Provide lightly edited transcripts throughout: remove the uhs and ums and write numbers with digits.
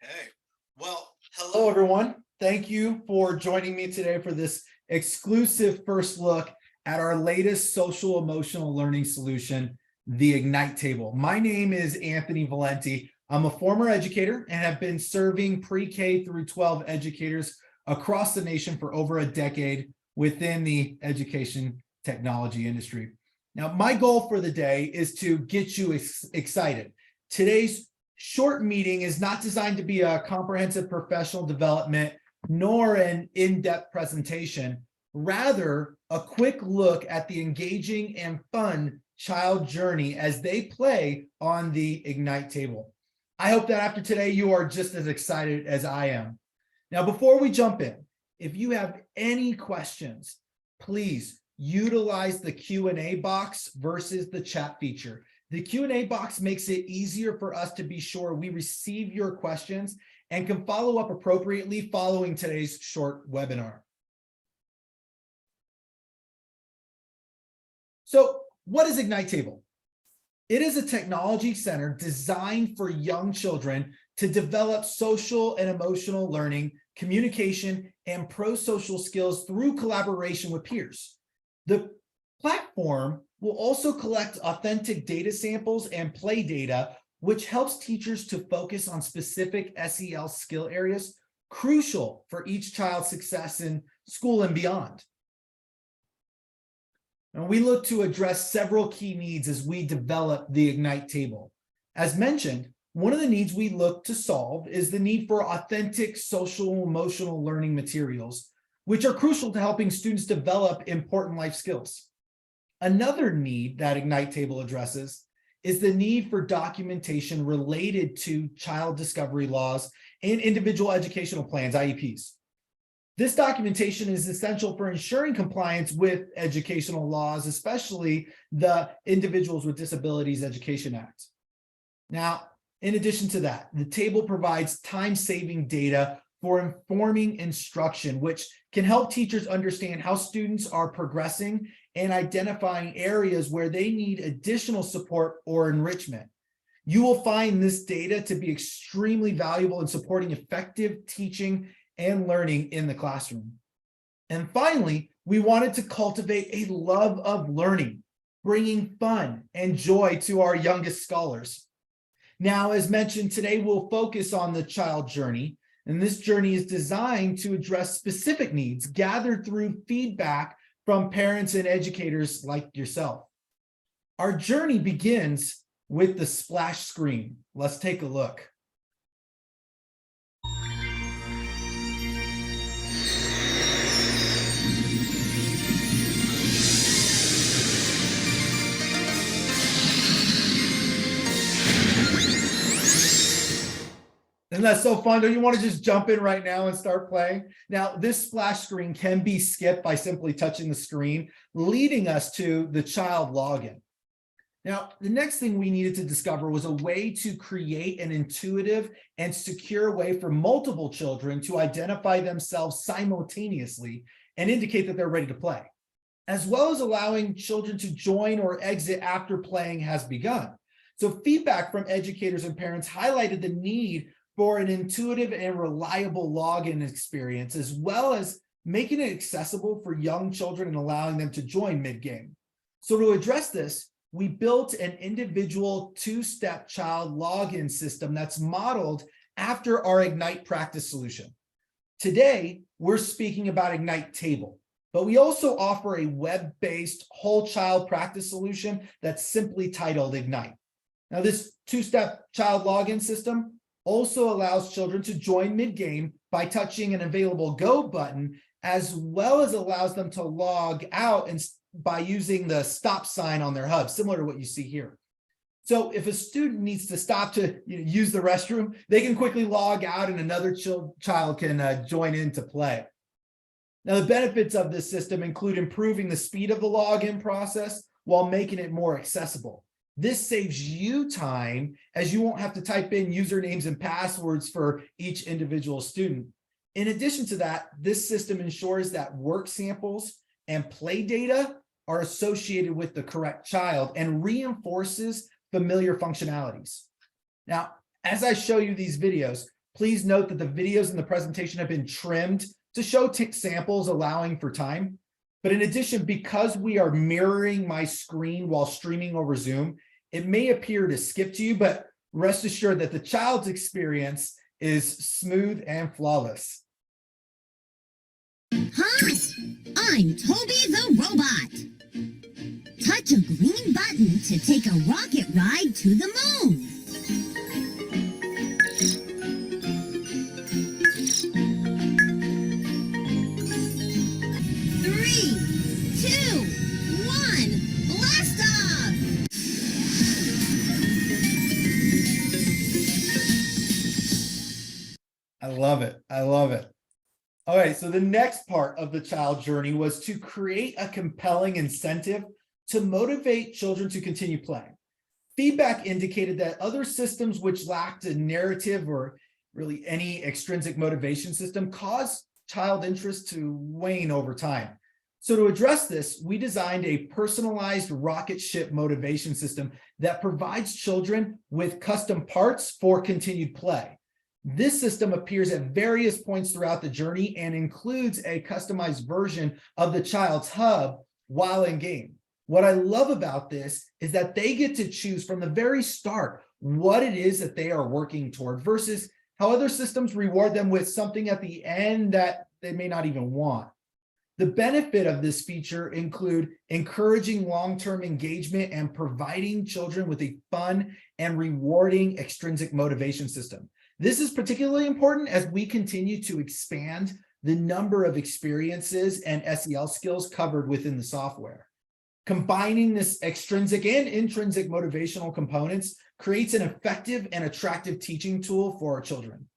Okay. Well, hello everyone. Thank you for joining me today for this exclusive first look at our latest social emotional learning solution, the IgniteTable. My name is Anthony Valenti. I'm a former educator and have been serving pre-K through 12 educators across the nation for over a decade within the education technology industry. Now, my goal for the day is to get you excited. Today's short meeting is not designed to be a comprehensive professional development nor an in-depth presentation, rather a quick look at the engaging and fun child journey as they play on the IgniteTable. I hope that after today you are just as excited as I am. Now, before we jump in, if you have any questions, please utilize the Q&A box versus the chat feature. The Q&A box makes it easier for us to be sure we receive your questions and can follow up appropriately following today's short webinar. So, what is IgniteTable? It is a technology center designed for young children to develop social and emotional learning, communication, and prosocial skills through collaboration with peers. The platform will also collect authentic data samples and play data, which helps teachers to focus on specific SEL skill areas crucial for each child's success in school and beyond. And we look to address several key needs as we develop the IgniteTable. As mentioned, one of the needs we look to solve is the need for authentic social emotional learning materials, which are crucial to helping students develop important life skills. Another need that IgniteTable addresses is the need for documentation related to child discovery laws and individual educational plans, IEPs. This documentation is essential for ensuring compliance with educational laws, especially the Individuals with Disabilities Education Act. Now, in addition to that, the table provides time-saving data for informing instruction, which can help teachers understand how students are progressing and identifying areas where they need additional support or enrichment. You will find this data to be extremely valuable in supporting effective teaching and learning in the classroom. And finally, we wanted to cultivate a love of learning, bringing fun and joy to our youngest scholars. Now, as mentioned, today we'll focus on the child journey, and this journey is designed to address specific needs gathered through feedback from parents and educators like yourself. Our journey begins with the splash screen. Let's take a look. And that's so fun. Don't you want to just jump in right now and start playing? Now, this splash screen can be skipped by simply touching the screen, leading us to the child login. Now, the next thing we needed to discover was a way to create an intuitive and secure way for multiple children to identify themselves simultaneously and indicate that they're ready to play, as well as allowing children to join or exit after playing has begun. So feedback from educators and parents highlighted the need for an intuitive and reliable login experience, as well as making it accessible for young children and allowing them to join mid-game. So to address this, we built an individual two-step child login system that's modeled after our Ignite practice solution. Today, we're speaking about IgniteTable, but we also offer a web-based whole child practice solution that's simply titled Ignite. Now, this two-step child login system also allows children to join mid-game by touching an available Go button, as well as allows them to log out and by using the stop sign on their hub, similar to what you see here. So if a student needs to stop to use the restroom, they can quickly log out and another child can join in to play. Now, the benefits of this system include improving the speed of the login process while making it more accessible. This saves you time, as you won't have to type in usernames and passwords for each individual student. In addition to that, this system ensures that work samples and play data are associated with the correct child and reinforces familiar functionalities. Now, as I show you these videos, Please note that the videos in the presentation have been trimmed to show samples, allowing for time. But in addition, because we are mirroring my screen while streaming over Zoom, it may appear to skip to you, but rest assured that the child's experience is smooth and flawless. Hi, I'm Toby the Robot. Touch a green button to take a rocket ride to the moon. Three, two, one, blast off! I love it. I love it. All right, so the next part of the child journey was to create a compelling incentive to motivate children to continue playing. Feedback indicated that other systems which lacked a narrative or really any extrinsic motivation system caused child interest to wane over time. So to address this, we designed a personalized rocket ship motivation system that provides children with custom parts for continued play. This system appears at various points throughout the journey and includes a customized version of the child's hub while in game. What I love about this is that they get to choose from the very start what it is that they are working toward versus how other systems reward them with something at the end that they may not even want. The benefit of this feature include encouraging long-term engagement and providing children with a fun and rewarding extrinsic motivation system. This is particularly important as we continue to expand the number of experiences and SEL skills covered within the software. Combining this extrinsic and intrinsic motivational components creates an effective and attractive teaching tool for our children.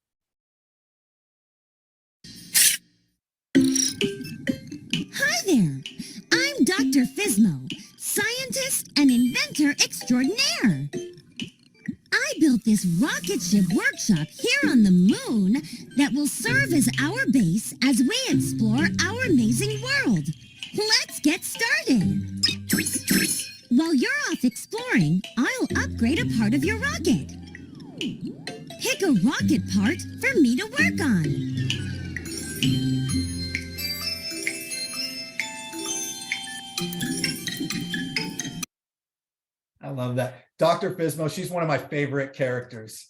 Hi there, I'm Dr. Fizmo, scientist and inventor extraordinaire. I built this rocket ship workshop here on the moon that will serve as our base as we explore our amazing world. Let's get started. While you're off exploring, I'll upgrade a part of your rocket. Pick a rocket part for me to work on. I love that. Dr. Fizmo, she's one of my favorite characters.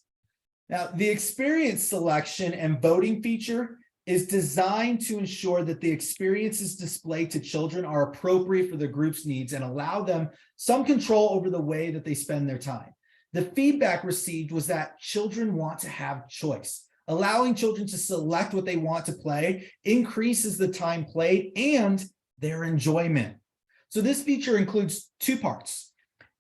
Now, the experience selection and voting feature is designed to ensure that the experiences displayed to children are appropriate for the group's needs and allow them some control over the way that they spend their time. The feedback received was that children want to have choice. Allowing children to select what they want to play increases the time played and their enjoyment. So this feature includes two parts.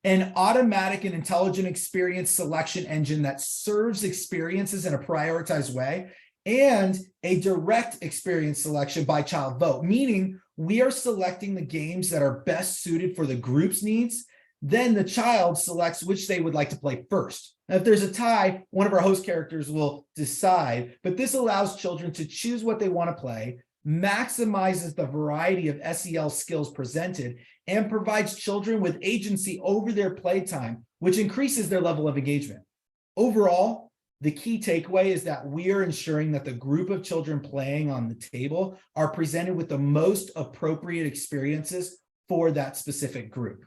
An automatic and intelligent experience selection engine that serves experiences in a prioritized way, and a direct experience selection by child vote, meaning we are selecting the games that are best suited for the group's needs. Then the child selects which they would like to play first. Now, if there's a tie, one of our host characters will decide, but this allows children to choose what they want to play, maximizes the variety of SEL skills presented, and provides children with agency over their playtime, which increases their level of engagement. Overall, the key takeaway is that we are ensuring that the group of children playing on the table are presented with the most appropriate experiences for that specific group.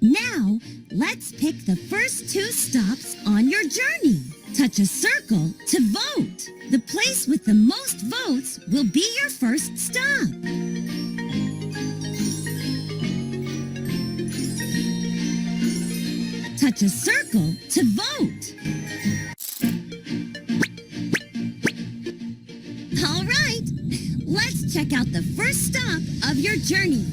Now, let's pick the first two stops on your journey. Touch a circle to vote. The place with the most votes will be your first stop. Touch a circle to vote. All right, let's check out the first stop of your journey.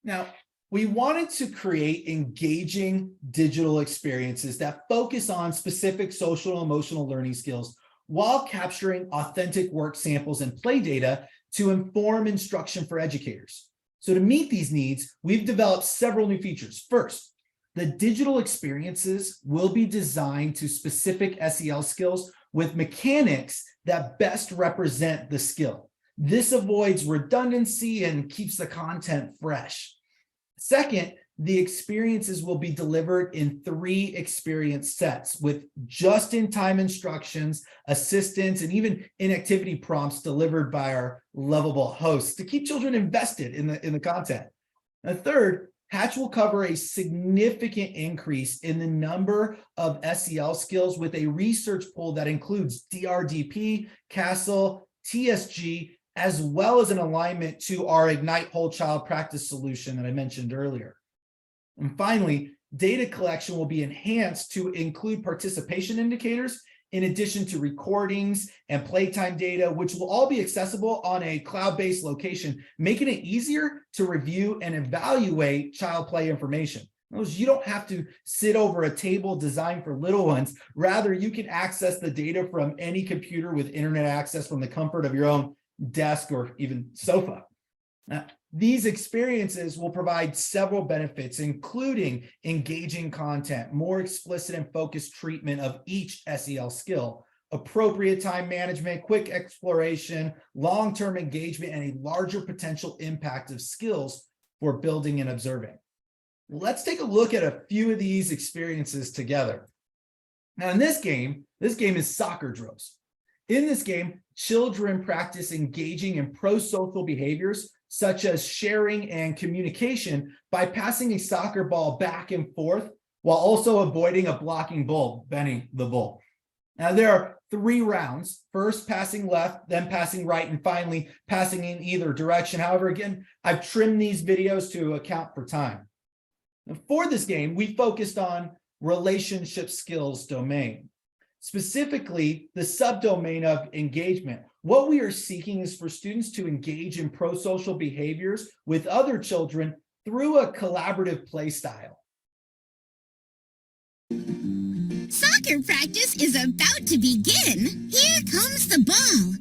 Now, we wanted to create engaging digital experiences that focus on specific social and emotional learning skills while capturing authentic work samples and play data to inform instruction for educators. So to meet these needs, we've developed several new features. First, the digital experiences will be designed to specific SEL skills with mechanics that best represent the skill. This avoids redundancy and keeps the content fresh. Second, the experiences will be delivered in 3 experience sets with just-in-time instructions, assistance, and even inactivity prompts delivered by our lovable hosts to keep children invested in the content. And third, Hatch will cover a significant increase in the number of SEL skills with a research pool that includes DRDP, CASEL, TSG, as well as an alignment to our Ignite Whole Child Practice solution that I mentioned earlier. And finally, data collection will be enhanced to include participation indicators in addition to recordings and playtime data, which will all be accessible on a cloud-based location, making it easier to review and evaluate child play information. You don't have to sit over a table designed for little ones. Rather, you can access the data from any computer with internet access from the comfort of your own desk or even sofa. These experiences will provide several benefits, including engaging content, more explicit and focused treatment of each SEL skill, appropriate time management, quick exploration, long-term engagement, and a larger potential impact of skills for building and observing. Let's take a look at a few of these experiences together. Now, in this game is soccer drills. In this game, children practice engaging in prosocial behaviors such as sharing and communication by passing a soccer ball back and forth while also avoiding a blocking bull, Benny the bull. Now, there are 3 rounds, first passing left, then passing right, and finally passing in either direction. However, again, I've trimmed these videos to account for time. Now, for this game, we focused on relationship skills domain, specifically the subdomain of engagement. What we are seeking is for students to engage in prosocial behaviors with other children through a collaborative play style. Soccer practice is about to begin. Here comes the ball.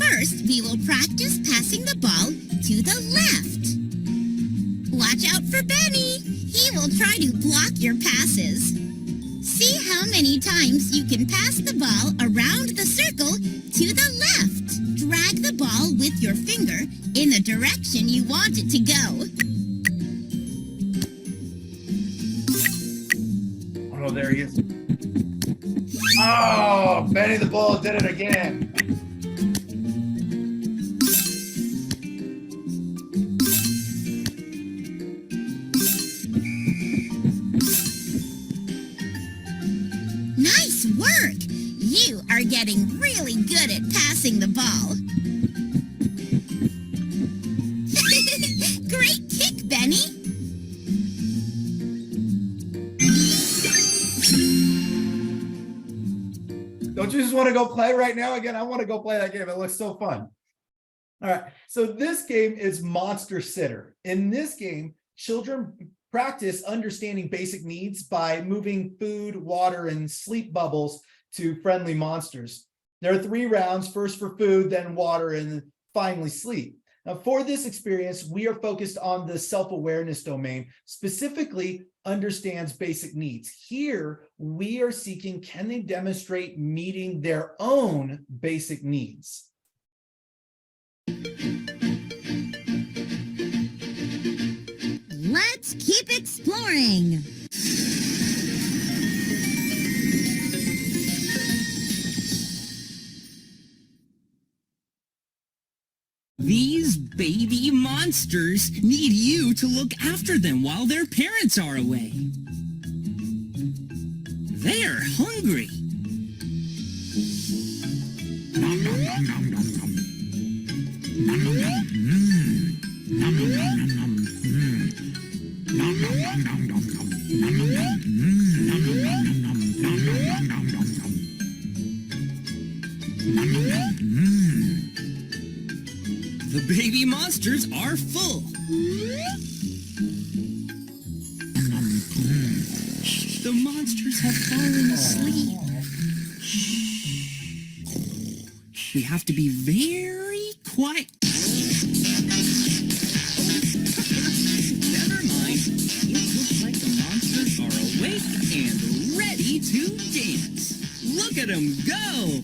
First, we will practice passing the ball to the left. Watch out for Benny. He will try to block your passes. See how many times you can pass the ball around the circle to the left. Drag the ball with your finger in the direction you want it to go. Oh, there he is. Oh, Benny the Bull did it again. Nice work! You are getting really good at passing the ball. Great kick, Benny! Don't you just want to go play right now? Again, I want to go play that game. It looks so fun. All right, so this game is Monster Sitter. In this game, children practice understanding basic needs by moving food, water, and sleep bubbles to friendly monsters. There are 3 rounds, first for food, then water, and finally sleep. Now, for this experience, we are focused on the self-awareness domain, specifically understands basic needs. Here, we are seeking, can they demonstrate meeting their own basic needs? Let's keep exploring. These baby monsters need you to look after them while their parents are away. They're hungry. Nom nom nom nom nom nom. Nom nom nom. Nom nom nom nom nom. Nom nom nom nom nom nom. Nom nom nom. Nom nom nom nom nom. Nom nom nom nom nom nom. Nom nom nom. The baby monsters are full. The monsters have fallen asleep. We have to be very quiet. Never mind. It looks like the monsters are awake and ready to dance. Look Look at them go!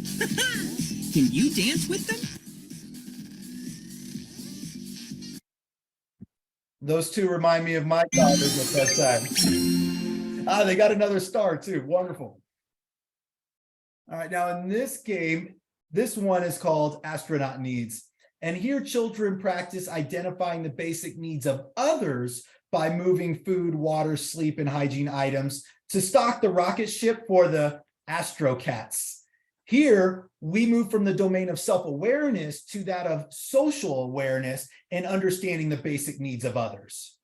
Can you dance with them? Those two remind me of my daughters at that time. Ah, they got another star too. Wonderful. All right, now in this game, this one is called Astronaut Needs. And here children practice identifying the basic needs of others by moving food, water, sleep, and hygiene items to stock the rocket ship for the Astrocats. Here, we move from the domain of self-awareness to that of social awareness and understanding the basic needs of others.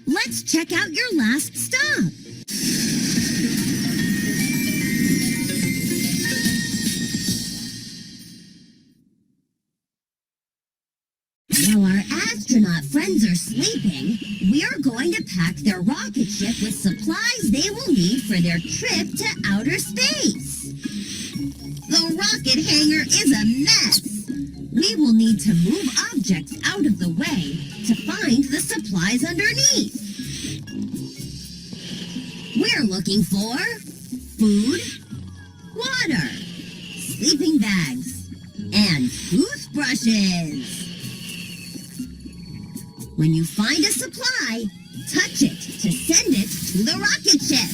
Let's check out your last stop. While our astronaut friends are sleeping, we're going to pack their rocket ship with supplies they will need for their trip to outer space. The rocket hangar is a mess. We will need to move objects out of the way to find the supplies underneath. We're looking for food, water, sleeping bags, and toothbrushes. When you find a supply, touch it to send it to the rocket ship.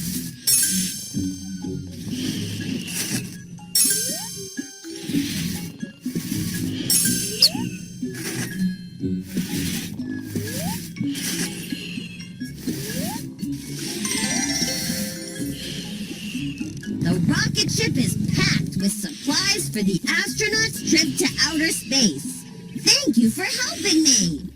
The rocket ship is packed with supplies for the astronauts' trip to outer space. Thank you for helping me.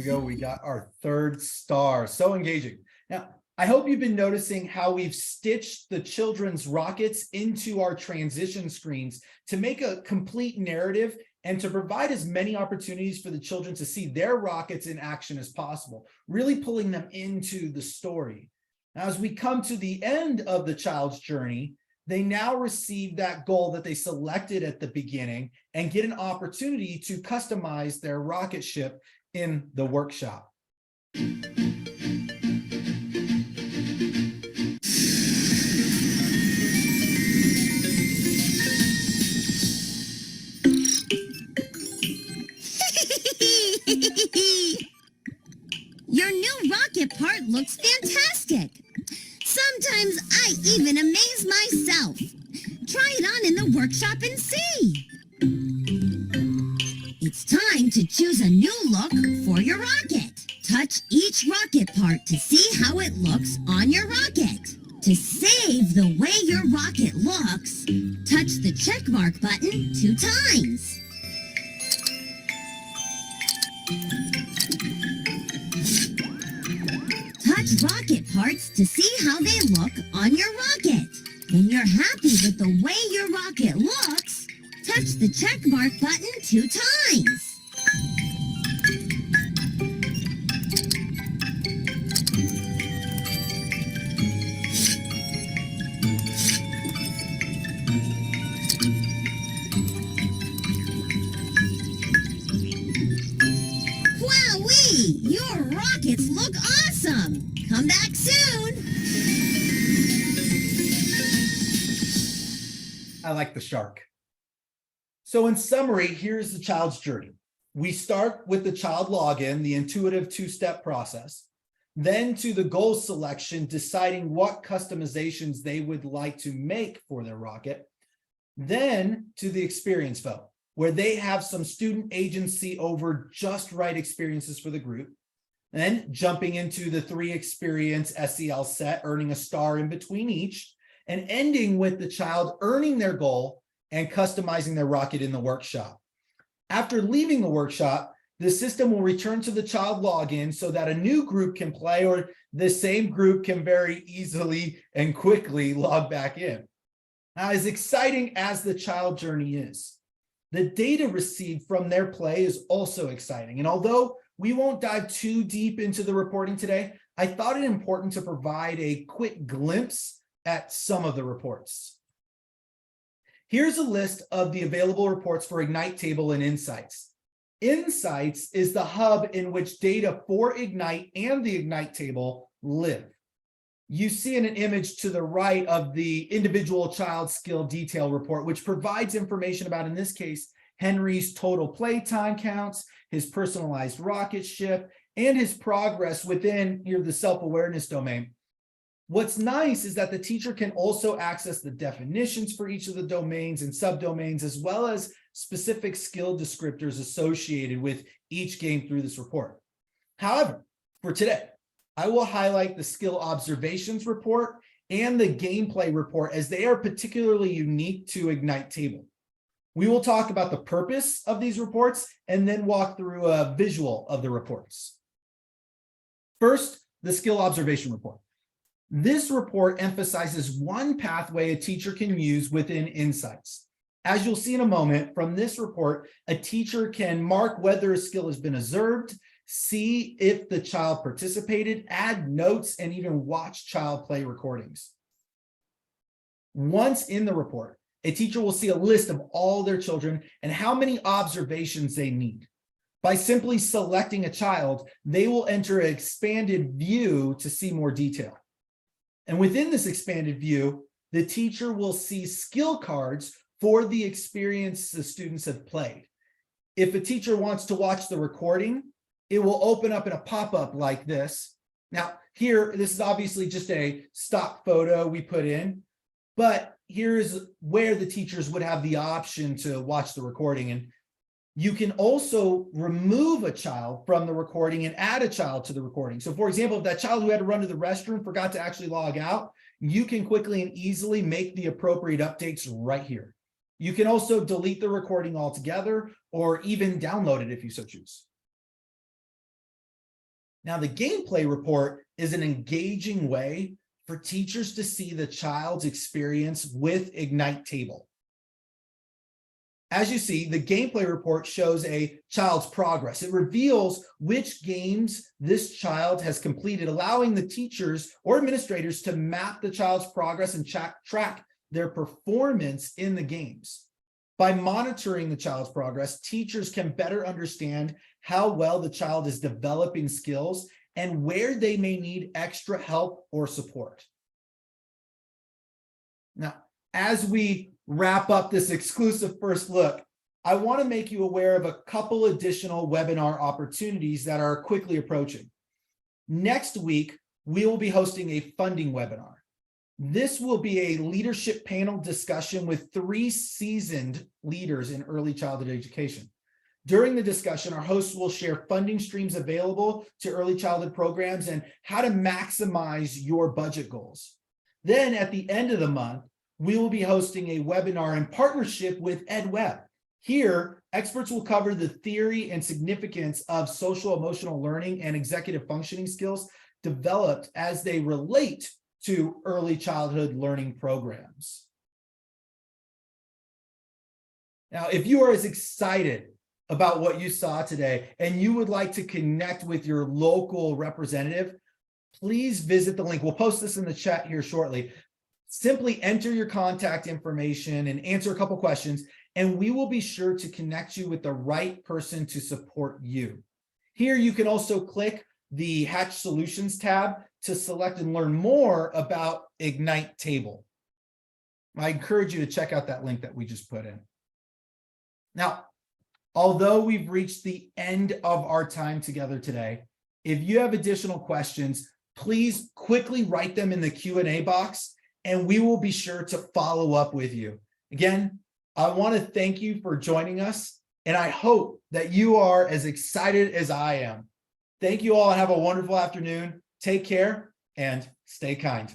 Go. We got our third star. So engaging. Now, I hope you've been noticing how we've stitched the children's rockets into our transition screens to make a complete narrative and to provide as many opportunities for the children to see their rockets in action as possible, really pulling them into the story. Now, as we come to the end of the child's journey, they now receive that goal that they selected at the beginning and get an opportunity to customize their rocket ship in the workshop. Your new rocket part looks fantastic. Sometimes I even amaze myself. Try it on in the workshop and see. It's time to choose a new look for your rocket. Touch each rocket part to see how it looks on your rocket. To save the way your rocket looks, touch the check mark button 2 times. Touch rocket parts to see how they look on your rocket. When you're happy with the way your rocket looks, touch the check mark button 2 times. Wowee! Your rockets look awesome! Come back soon! I like the shark. So in summary, here's the child's journey. We start with the child login, the intuitive 2-step process, then to the goal selection, deciding what customizations they would like to make for their rocket, then to the experience vote, where they have some student agency over just right experiences for the group, then jumping into the 3 experience SEL set, earning a star in between each, and ending with the child earning their goal and customizing their rocket in the workshop. After leaving the workshop, the system will return to the child login so that a new group can play, or the same group can very easily and quickly log back in. Now, as exciting as the child journey is, the data received from their play is also exciting. And although we won't dive too deep into the reporting today, I thought it important to provide a quick glimpse at some of the reports. Here's a list of the available reports for IgniteTable and Insights. Insights is the hub in which data for Ignite and the IgniteTable live. You see in an image to the right of the individual child skill detail report, which provides information about, in this case, Henry's total playtime counts, his personalized rocket ship, and his progress within here the self-awareness domain. What's nice is that the teacher can also access the definitions for each of the domains and subdomains, as well as specific skill descriptors associated with each game through this report. However, for today, I will highlight the skill observations report and the gameplay report as they are particularly unique to IgniteTable. We will talk about the purpose of these reports and then walk through a visual of the reports. First, the skill observation report. This report emphasizes one pathway a teacher can use within Insights. As you'll see in a moment, from this report, a teacher can mark whether a skill has been observed, see if the child participated, add notes, and even watch child play recordings. Once in the report, a teacher will see a list of all their children and how many observations they need. By simply selecting a child, they will enter an expanded view to see more detail. And within this expanded view, the teacher will see skill cards for the experience the students have played. If a teacher wants to watch the recording, it will open up in a pop-up like this. Now, here, this is obviously just a stock photo we put in, but here's where the teachers would have the option to watch the recording. And you can also remove a child from the recording and add a child to the recording. So for example, if that child who had to run to the restroom forgot to actually log out, you can quickly and easily make the appropriate updates right here. You can also delete the recording altogether or even download it if you so choose. Now, the gameplay report is an engaging way for teachers to see the child's experience with IgniteTable. As you see, the gameplay report shows a child's progress. It reveals which games this child has completed, allowing the teachers or administrators to map the child's progress and track their performance in the games. By monitoring the child's progress, teachers can better understand how well the child is developing skills and where they may need extra help or support. Now, as we wrap up this exclusive first look, I want to make you aware of a couple additional webinar opportunities that are quickly approaching. Next week, we will be hosting a funding webinar. This will be a leadership panel discussion with 3 seasoned leaders in early childhood education. During the discussion, our hosts will share funding streams available to early childhood programs and how to maximize your budget goals. Then at the end of the month, we will be hosting a webinar in partnership with EdWeb. Here, experts will cover the theory and significance of social emotional learning and executive functioning skills developed as they relate to early childhood learning programs. Now, if you are as excited about what you saw today and you would like to connect with your local representative, please visit the link. We'll post this in the chat here shortly. Simply enter your contact information and answer a couple questions, and we will be sure to connect you with the right person to support you. Here, you can also click the Hatch Solutions tab to select and learn more about IgniteTable. I encourage you to check out that link that we just put in. Now, although we've reached the end of our time together today, if you have additional questions, please quickly write them in the Q&A box, and we will be sure to follow up with you. Again, I want to thank you for joining us, and I hope that you are as excited as I am. Thank you all and have a wonderful afternoon. Take care and stay kind.